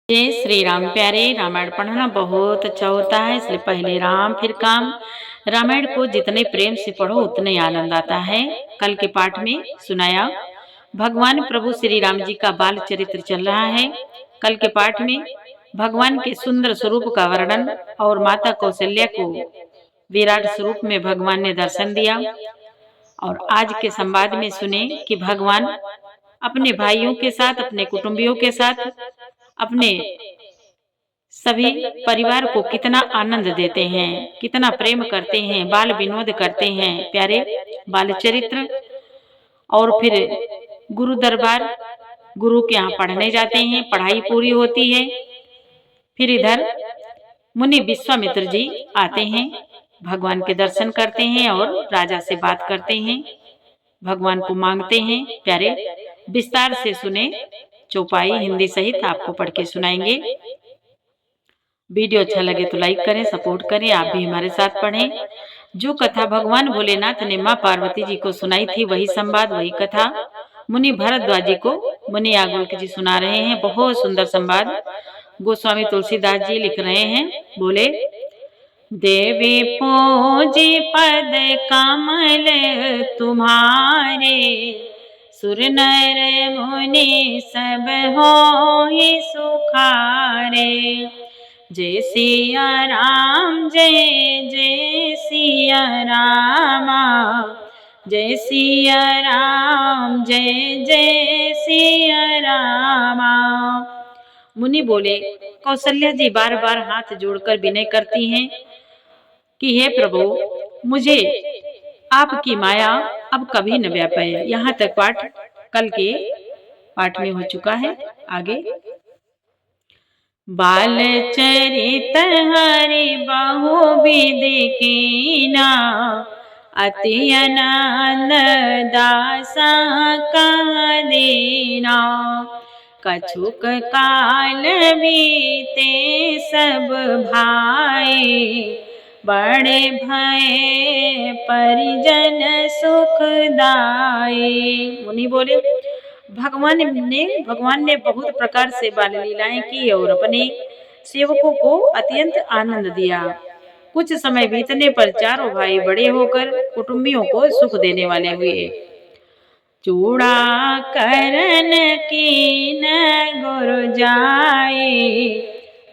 जय श्री राम। प्यारे, रामायण पढ़ना बहुत अच्छा होता है, इसलिए पहले राम फिर काम। रामायण को जितने प्रेम से पढ़ो उतने आनंद आता है। कल के पाठ में सुनाया भगवान प्रभु श्री राम जी का बाल चरित्र चल रहा है। कल के पाठ में भगवान के सुंदर स्वरूप का वर्णन और माता कौशल्या को विराट स्वरूप में भगवान ने दर्शन दिया। और आज के संवाद में सुने कि भगवान अपने भाइयों के साथ, अपने कुटुंबियों के साथ, अपने सभी परिवार को कितना आनंद देते हैं, कितना प्रेम करते हैं, बाल विनोद करते हैं, प्यारे बाल चरित्र। और फिर गुरु दरबार, गुरु के यहाँ पढ़ने जाते हैं, पढ़ाई पूरी होती है। फिर इधर मुनि विश्वामित्र जी आते हैं, भगवान के दर्शन करते हैं और राजा से बात करते हैं, भगवान को मांगते हैं। प्यारे विस्तार से सुने, चौपाई हिंदी सहित आपको पढ़ के सुनाएंगे। वीडियो अच्छा लगे तो लाइक करें, सपोर्ट करें, आप भी हमारे साथ पढ़ें। जो कथा भगवान भोलेनाथ ने माँ पार्वती जी को सुनाई थी, वही संवाद, वही कथा मुनि भरद्वाज जी को मुनि याज्ञवल्क्य जी सुना रहे हैं। बहुत सुंदर संवाद गोस्वामी तुलसीदास जी लिख रहे हैं। बोले, देवी पूजी पद कमल तुम्हारे, सुर नर मुनि सब होहि सुखारे। जय सिया राम, जय जय सिया रामा, जय सिया राम, जय जय सिया रामा। मुनि बोले, कौशल्या जी बार बार हाथ जोड़कर विनय करती हैं कि हे प्रभु, मुझे आपकी माया अब कभी न व्यापे। यहाँ तक पाठ कल के पाठ में हो चुका है। आगे, बाल चरित हरि बहुविध कीना, अति आनंद दासा कह दीना। कछुक काल बीते सब भाई, बड़े भय परिजन सुखदाई। मुनि बोले, भगवान ने बहुत प्रकार से बाल लीलाएं की और अपने सेवकों को अत्यंत आनंद दिया। कुछ समय बीतने पर चारों भाई बड़े होकर कुटुंबियों को सुख देने वाले हुए। चूड़ा करन कीन गुरु जाए,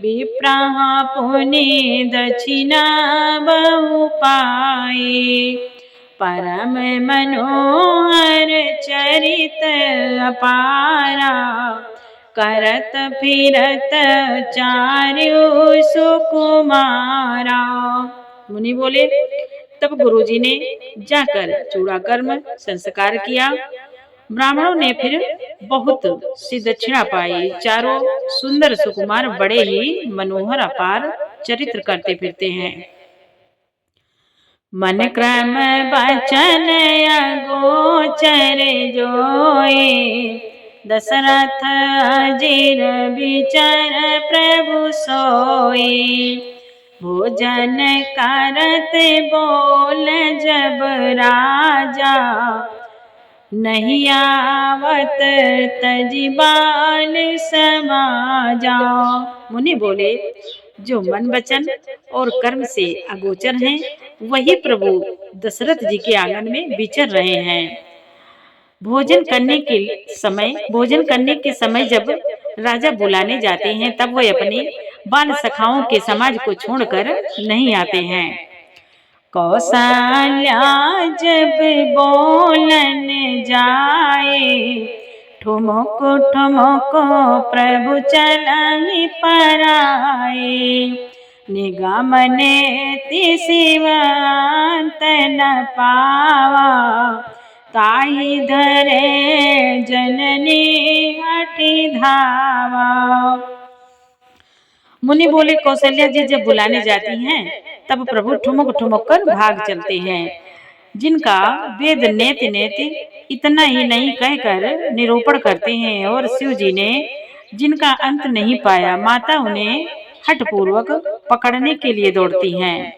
विप्रह पुनि दक्षिणा बहु पाए। परम मनोहर चरित अपारा, करत फिरत चार्यो सुकुमारा। मुनि बोले, तब गुरुजी ने जाकर चूड़ाकर्म संस्कार किया। ब्राह्मणों ने फिर बहुत सी दक्षिणा पाई। चारों सुंदर सुकुमार बड़े ही मनोहर अपार चरित्र करते फिरते हैं। मन क्रम बचन अगोचर जोए, दशरथ अजीर विचार प्रभु सोए। भोजन करत बोल जब राजा, नहीं आवत तजी बाल समाजा। मुनि बोले, जो मन वचन और कर्म से अगोचर हैं, वही प्रभु दशरथ जी के आंगन में विचर रहे हैं। भोजन करने के समय जब राजा बुलाने जाते हैं, तब वह अपने बाल सखाओं के समाज को छोड़कर नहीं आते हैं। कौशल्या जब बोलन जाए, ठुमक ठुमक प्रभु चलहि पराए। निगम नेति शिवांत न पावा, ताहि धरे जननी हठि धावा। मुनि बोले, कौशल्या जी जब बुलाने जाती हैं, तब प्रभु ठुमक ठुमक कर भाग चलते हैं। जिनका वेद नेति नेति इतना ही नहीं कहकर निरूपण करते हैं, और शिव जी ने जिनका अंत नहीं पाया, माता उन्हें हठ पूर्वक पकड़ने के लिए दौड़ती हैं।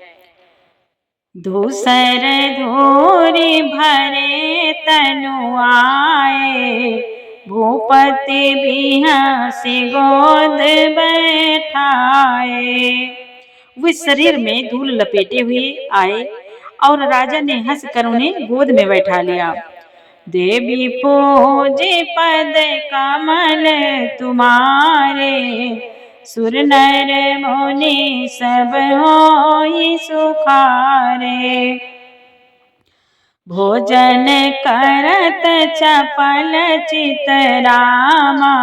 धूसर धूरी भरे तनु आए, भूपति बिहसी गोद बैठाए। वे शरीर में धूल लपेटे हुए आए और राजा ने हंस कर उन्हें गोद में बैठा लिया। देवी पूजे पद कमल तुम्हारे, सुर नर मुनि सब होई सुखारे। भोजन करत चपल चितरामा,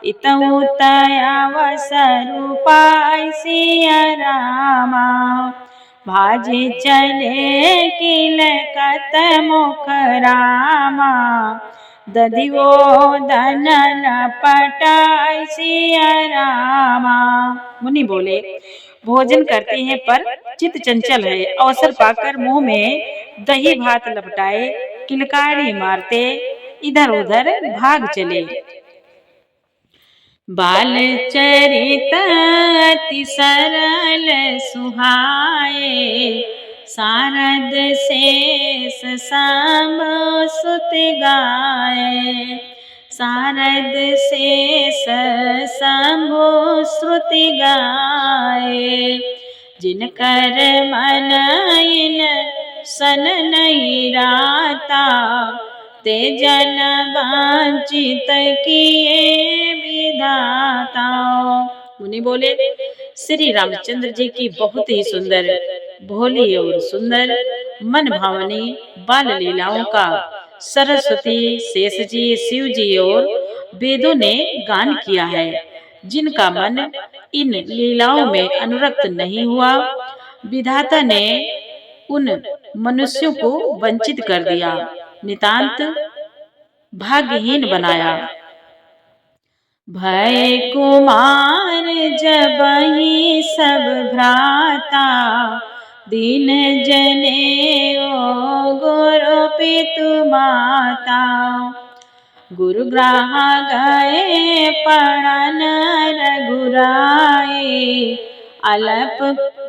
इतऊ अवसर पाई सिया रामा। भाजी चले किलकत मुख रामा, दधिवो दन लपटाई सिया रामा। मुनि बोले, भोजन करते हैं पर चित चंचल है, अवसर पाकर मुंह में दही भात लपटाए किलकारी मारते इधर उधर भाग चले। बाल चरित अति सरल सुहाए, सारद शेष सांब सुत गाए। सारद शेष सांबो श्रुति गाए, जिनकर मन इन सन नहीं राता, ते जन वांछित किए विधाता। मुनि बोले, श्री रामचंद्र जी की बहुत ही सुंदर, भोली और सुंदर मन भावनी बाल लीलाओं का सरस्वती, शेष जी, शिव जी और वेदों ने गान किया है। जिनका मन इन लीलाओं में अनुरक्त नहीं हुआ, विधाता ने उन मनुष्यों को वंचित कर दिया, नितांत भाग्यहीन बनाया। भय कुमार जब ही सब भ्राता, दीन जने ओ गुरु पितु माता। गुरु ग्राह गए पड़न रघुराई, अलप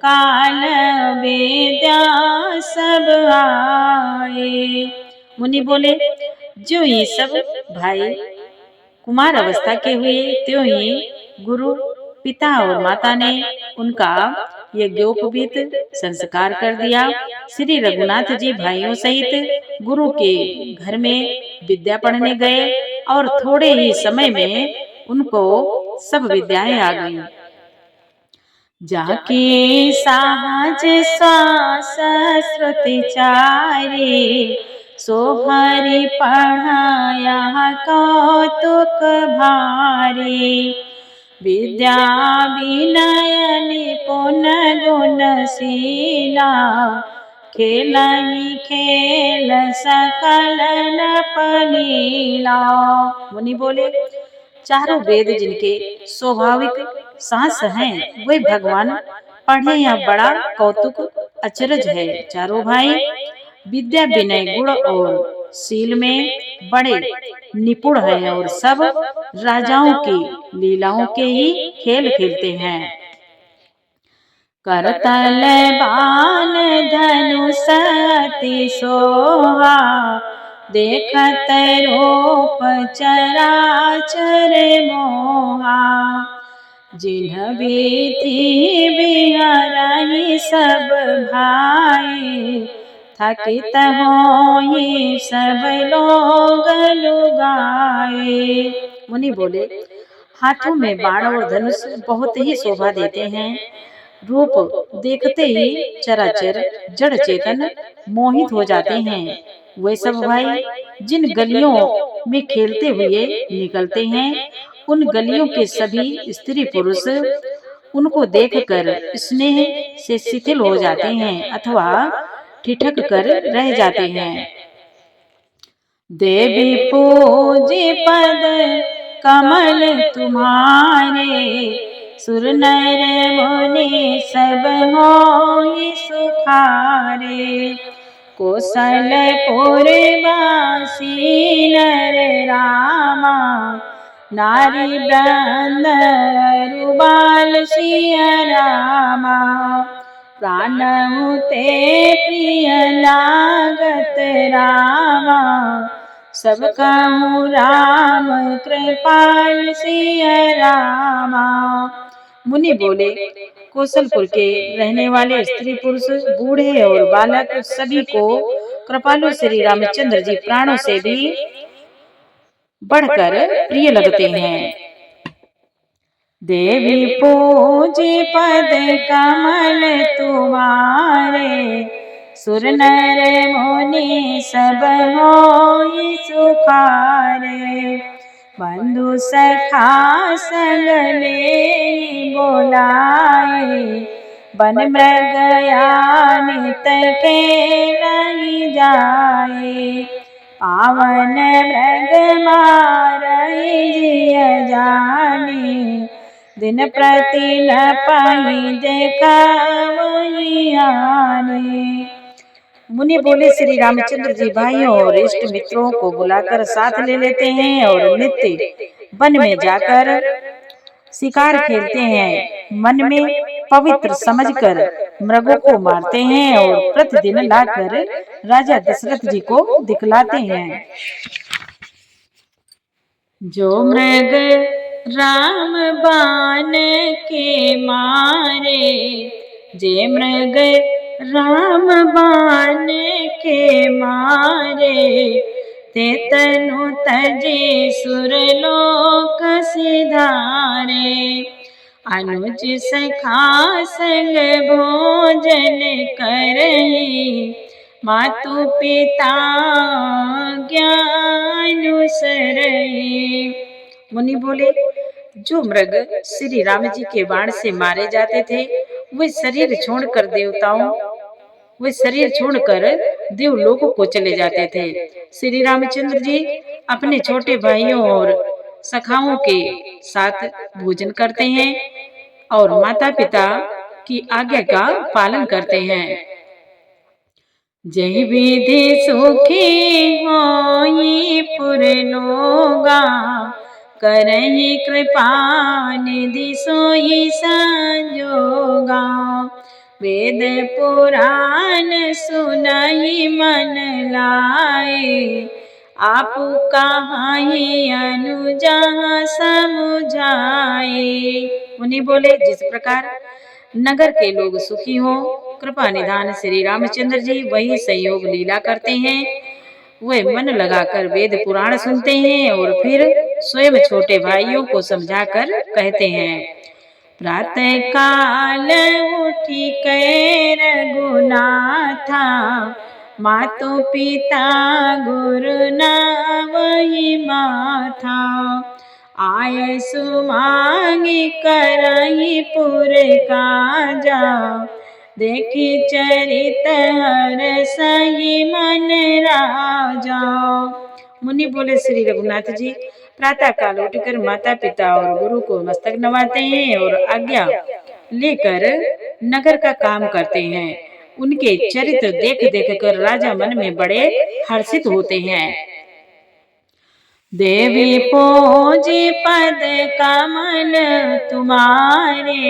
काल वेद्या सब आए। मुनि बोले, जो ये सब भाई कुमार अवस्था के हुए, त्यों ही गुरु पिता और माता ने उनका यज्ञोपवीत संस्कार कर दिया। श्री रघुनाथ जी भाइयों सहित गुरु के घर में विद्या पढ़ने गए और थोड़े ही समय में उनको सब विद्याएं आ गईं। जाके साहज श्वास श्रुति चारी, सोहरि पढ़ाया कौतुक भारी। विद्या विनय निपुण गुणशीला, खेलहि खेल सकल नपलीला। मुनि बोले, चारों वेद जिनके स्वाभाविक सांस हैं, वे भगवान पढ़े या बड़ा कौतुक अचरज है। चारों भाई विद्या विनय गुण और शील में बड़े निपुण हैं और सब राजाओं की लीलाओं के ही खेल खेलते हैं। करतल बाण धनुष अति शोभा, देखत रूप चराचर मोहा। जिन्ह विधि बिहरहि सब भाई, थकित होई सब लोग लुगाए। मुनि बोले, हाथों में बाण और धनुष बहुत ही शोभा देते हैं। रूप देखते ही चराचर जड़ चेतन मोहित हो जाते हैं। वे सब भाई जिन गलियों में खेलते हुए निकलते हैं, उन गलियों के सभी स्त्री पुरुष उनको देखकर स्नेह से शिथिल हो जाते हैं अथवा ठिठक कर रह जाते हैं। देवी पूजे पद कमल तुम्हारे, सुर नर मुनि सब होई सुखारे। कौशलपुर वासी नर रामा, नारी वृंद रुबाल सिया रामा। प्राणहु ते प्रिय लागत रामा, सब कहूँ राम कृपाल सिया रामा। मुनि बोले, कौशलपुर के रहने वाले स्त्री पुरुष बूढ़े और बालक सभी को कृपालु श्री रामचंद्र जी प्राणों से भी बढ़कर प्रिय लगते हैं। देवी पूजे पद कमल तुम्हारे, सुर नर मुनि सब होई सुखारे। बंधु सखा संग ले बोलाए, बन मृग नित खेलई जाए। पावन मृग मारई जिय जाने, दिन प्रति न पाई देखवई आने। मुनि बोले, श्री रामचंद्र जी भाइयों और इष्ट मित्रों को बुलाकर साथ ले लेते हैं और नित्य वन में जाकर शिकार खेलते हैं। मन में पवित्र समझकर मृगों को मारते हैं और प्रतिदिन लाकर राजा दशरथ जी को दिखलाते हैं। जो मृग राम बाण के मारे, जे मृग राम बाण के मारे, ते तनु तजे सुरलोक सिधारे। अनुज सखा संग भोजन करहि, मातु पिता ज्ञानुसरहि। मुनि बोले, जो मृग श्री राम जी के बाण से मारे जाते थे, वे शरीर छोड़कर देवलोक को चले जाते थे। श्री रामचंद्र जी अपने छोटे भाइयों और सखाओं के साथ भोजन करते हैं और माता पिता की आज्ञा का पालन करते हैं। जय विधि सुखी होई पुर लोगा, करहि कृपा निधि सोई संजोगा। वेद पुराण सुनाई मन लाए, आप कहाई अनुजा समुझाए। मुनि बोले, जिस प्रकार नगर के लोग सुखी हो, कृपा निधान श्री रामचंद्र जी वही संयोग लीला करते हैं। वे मन लगाकर वेद पुराण सुनते हैं और फिर स्वयं छोटे भाइयों को समझाकर कहते हैं। प्रातः काल उठी कै रघुनाथा, मातु पिता गुरु नावहि माथा। आय सुमांगी करहि पुर काजा, देखी चरित हर सही मन राजा। मुनि बोले, श्री रघुनाथ जी प्रातः काल उठकर माता पिता और गुरु को मस्तक नवाते हैं और आज्ञा लेकर नगर का काम करते हैं। उनके चरित्र देख देख कर राजा मन में बड़े हर्षित होते हैं। देवी पूजे पद कमल तुम्हारे,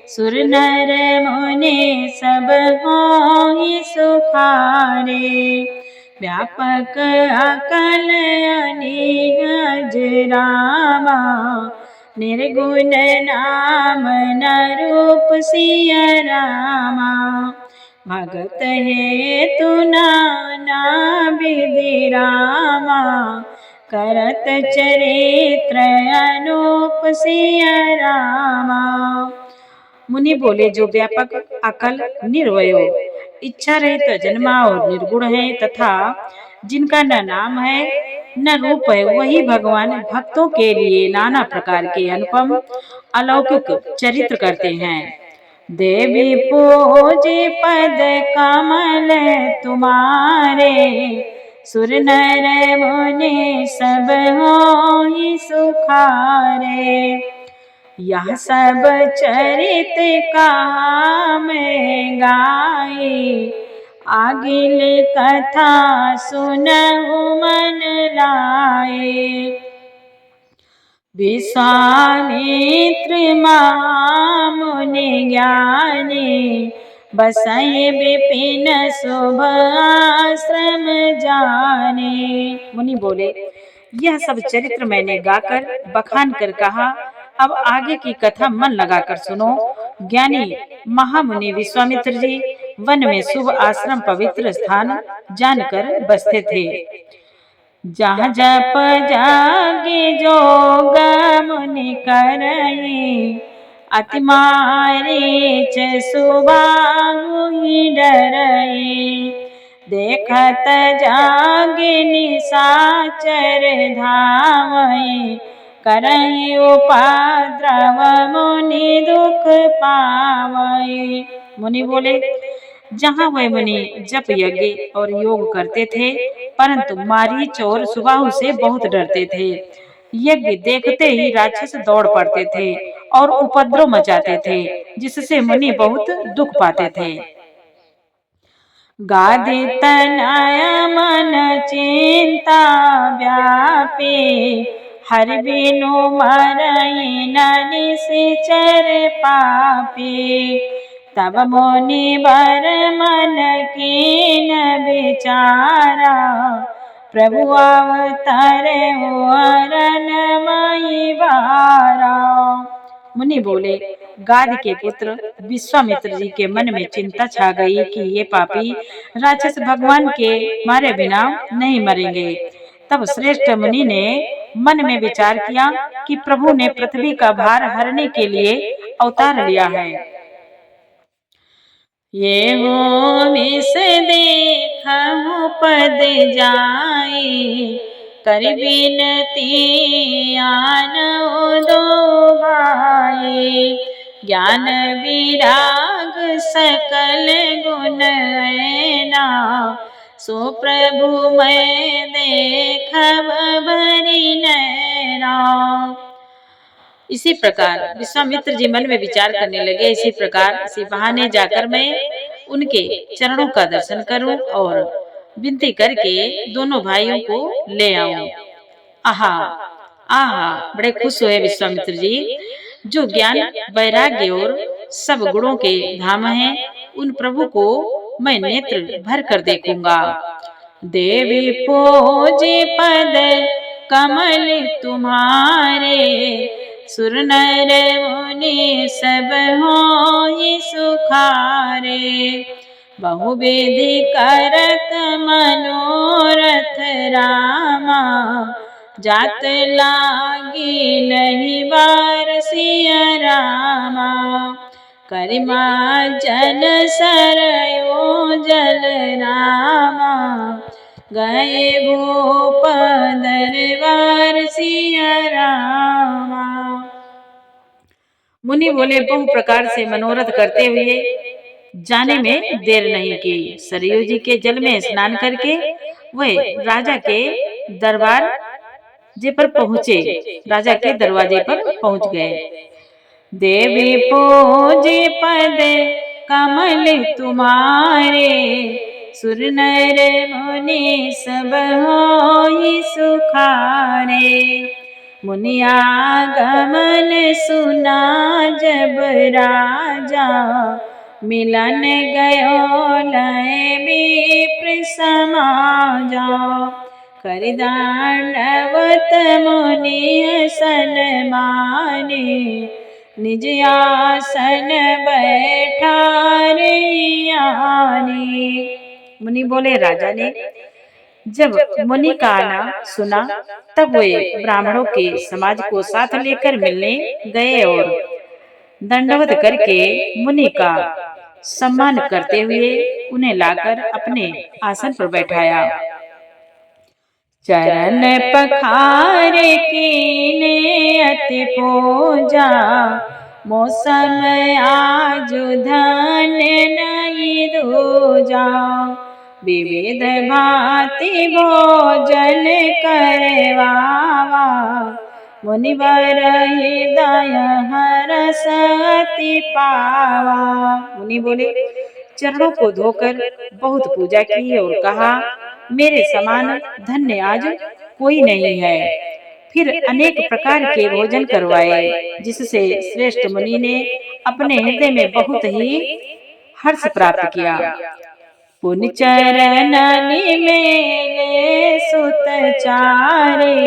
सुर नर मुनि सब होई सुखारे। व्यापक अकल अनिहज रामा, निर्गुण नाम न रूप सिया रामा। भगत हेतु नाना विधि रामा, करत चरित्र अनूप सिया रामा। मुनि बोले, जो व्यापक अकल निर्वयो इच्छा रहित जन्मा और निर्गुण है तथा जिनका न नाम है न रूप है, वही भगवान भक्तों के लिए नाना प्रकार के अनुपम अलौकिक चरित्र करते हैं। देवी पूजे पद कमल तुम्हारे, सुर नर मुनि सब होई सुखारे। यह सब चरित कहा मैं गाए, आगिल कथा सुनहु मन लाए। विश्वामित्र महामुनि ज्ञानी, बसाए विपिन शुभ आश्रम जाने। मुनि बोले, यह सब चरित्र मैंने गाकर बखान कर कहा, अब आगे की कथा मन लगाकर सुनो। ज्ञानी महामुनि विश्वामित्र जी वन में शुभ आश्रम पवित्र स्थान जानकर बसते थे। जहाँ जप जागे जोग मुनि करई, अति मारीच सुबाहु ही डरई। देखत जागे निशाचर धावई, करई उपद्रव मुनि दुख पावई। मुनि बोले, जहाँ वह मुनि जप यज्ञ और योग करते थे, परंतु मारीच और सुबाहु से बहुत डरते थे। यज्ञ देखते ही राक्षस दौड़ पड़ते थे और उपद्रव मचाते थे, जिससे मुनि बहुत दुख पाते थे। गादि तनय मन चिंता व्यापी, हरि बिनु मरई न निश्चर पापी। तब मुनि बर मन कीन विचारा, प्रभु अवतरे अरन मई बारा। मुनि बोले, गाद के पुत्र विश्वामित्र जी के मन में चिंता छा गई कि ये पापी राक्षस भगवान के मारे बिना नहीं मरेंगे। तब श्रेष्ठ मुनि ने मन में विचार किया कि प्रभु ने पृथ्वी का भार हरने के लिए अवतार लिया है। ये हो विष देखहु पद जाई, कर बिनती आनो दो भाई। ज्ञान विराग सकल गुण ऐना, सो प्रभु मैं देखब भरी नैना। इसी प्रकार विश्वामित्र जी मन में विचार करने लगे, इसी प्रकार इसी बहाने जाकर मैं उनके चरणों का दर्शन करूं और विनती करके दोनों भाइयों को ले आऊं। आहा आहा, बड़े खुश हुए विश्वामित्र जी। जो ज्ञान वैराग्य और सब गुणों के धाम हैं, उन प्रभु को मैं नेत्र भर कर देखूंगा। देवी पूजे पद कमल तुम्हारे, सुर नर मुनि सब होई सुखारे। बहुविधि करत मनोरथ रामा, जात लागी नहीं बार सिया रामा। करिमा जन सरयो जल रामा, गए भूप दरबार सिया रामा। मुनि बोले, बहु प्रकार से मनोरथ करते हुए जाने में देर नहीं की। सरयू जी के जल में स्नान करके वह राजा के दरबार जे पर पहुँचे, राजा के दरवाजे पर पहुँच गए। देवी पूजे पद कमल तुम्हारे, सुर नर मुनि सब होई सुखारे। मुनि आगमन सुना जब राजा, मिलन गयो लय विप्र समाजा। कर दांडवत मुनि सन माने, निज आसन बैठारे आने। मुनि बोले, राजा ने जब मुनि का आना सुना, तब वे ब्राह्मणों के समाज को साथ लेकर मिलने गए और दंडवत करके मुनि का सम्मान करते हुए उन्हें लाकर अपने आसन पर बैठाया। चरण पखारे कीने अति पूजा, मौसम आजु धन नहीं दूजा। विविध भांति भोजन करवावा, मुनिवर हृदय हरस अति पावा। मुनि बोले, चरणों को धोकर बहुत पूजा की और कहा, मेरे समान धन्य आज कोई नहीं है। फिर अनेक प्रकार के भोजन करवाए, जिससे श्रेष्ठ मुनि ने अपने हृदय में बहुत ही हर्ष प्राप्त किया। पुन चरणनि मेले सुत चारे,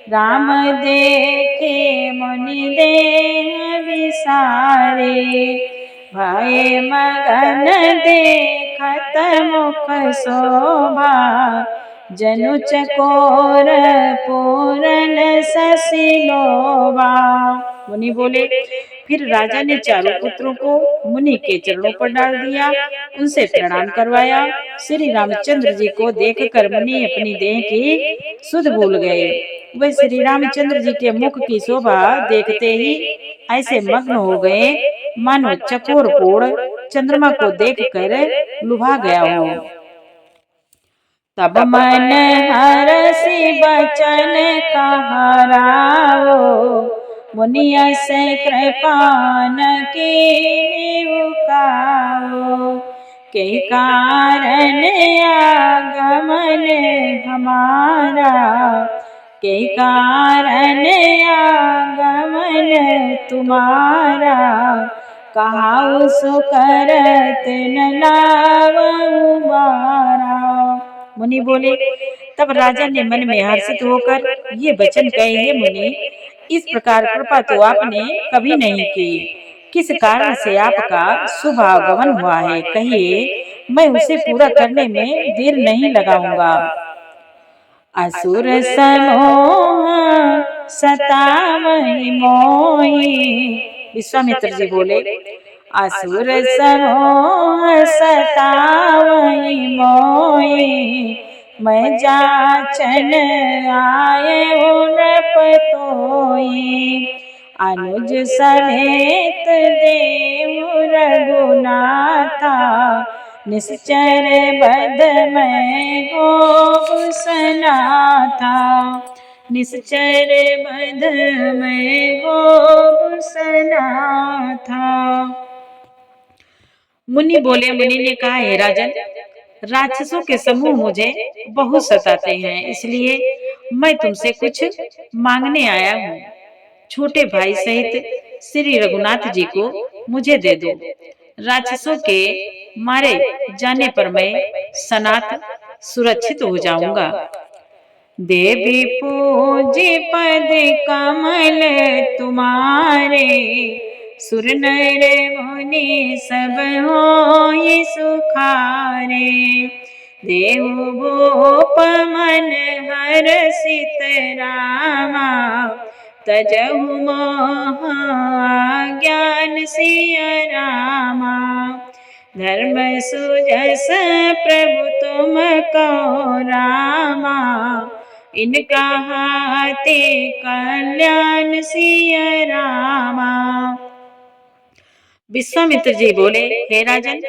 राम देखे मुनि देह विसारे। भय मगन देखत मुख शोभा, जनु चकोर पूरन शशि लोभा। मुनि बोले, फिर राजा ने चारों पुत्रों को मुनि के चरणों पर डाल दिया, उनसे प्रणाम करवाया। श्री रामचंद्र जी को देखकर मुनि अपनी देह की सुध भूल गए। वे श्री रामचंद्र जी के मुख की शोभा देखते ही ऐसे मग्न हो गए मानो चकोर पोड़ चंद्रमा को देखकर लुभा गया हो। तब मन हरषि बचन कहराओ, मुनिया से कृपान कीन्ही उकाओ। के कारण आगमन हमारा, के कारण आगमन तुम्हारा। कहाऊ सो करत न लावऊं बारा। मुनि बोले, तब राजा ने मन में हर्षित होकर ये वचन कहे, हे मुनि, इस प्रकार कृपा तो आपने कभी नहीं की। किस कारण से आपका शुभ आगमन हुआ है, कहिए, मैं उसे पूरा करने में देर नहीं लगाऊंगा। असुर समूह सतावहि मोहि। विश्वामित्र जी बोले, असुर समूह सतावहि मोहि, मैं जाचन आए नृप तोहि। अनुज समेत देव रघुनाथा, निश्चर बद में गोप सनाथा। निश्चर बद में गोप सनाथा। मुनि बोले, मुनि ने कहा, हे राजन, राक्षसों के समूह मुझे बहुत सताते हैं, इसलिए मैं तुमसे कुछ मांगने आया हूँ। छोटे भाई सहित श्री रघुनाथ जी को मुझे दे दो। राक्षसों के मारे जाने पर मैं सनाथ सुरक्षित हो जाऊंगा। देवी पूजी पद कमल तुम्हारे, सुर नर मुनि सब होई सुखारे। देहु भूप मन हरषित रामा, तजहु मोह ज्ञान सिय रामा। धर्म सुजस प्रभु तुम कहो रामा, इनका हाथे कल्याण सिय रामा। विश्वामित्र जी बोले, हे राजन,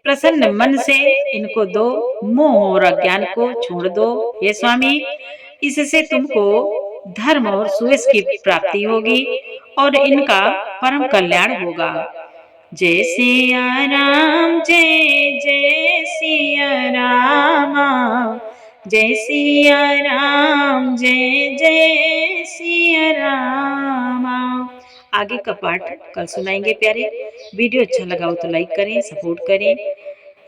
प्रसन्न मन से इनको दो, मोह और अज्ञान को छोड़ दो। हे स्वामी, इससे तुमको धर्म और सुयश की प्राप्ति होगी और इनका परम कल्याण होगा। जय सिया राम, जय जय सिया रामा, जय सिया राम, जय जय सिया रामा। आगे का पाठ कल सुनाएंगे प्यारे। वीडियो अच्छा लगा हो तो लाइक करें, सपोर्ट करें।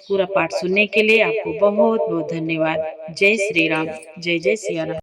पूरा पाठ सुनने के लिए आपको बहुत बहुत धन्यवाद। जय श्री राम, जय जय सिया राम।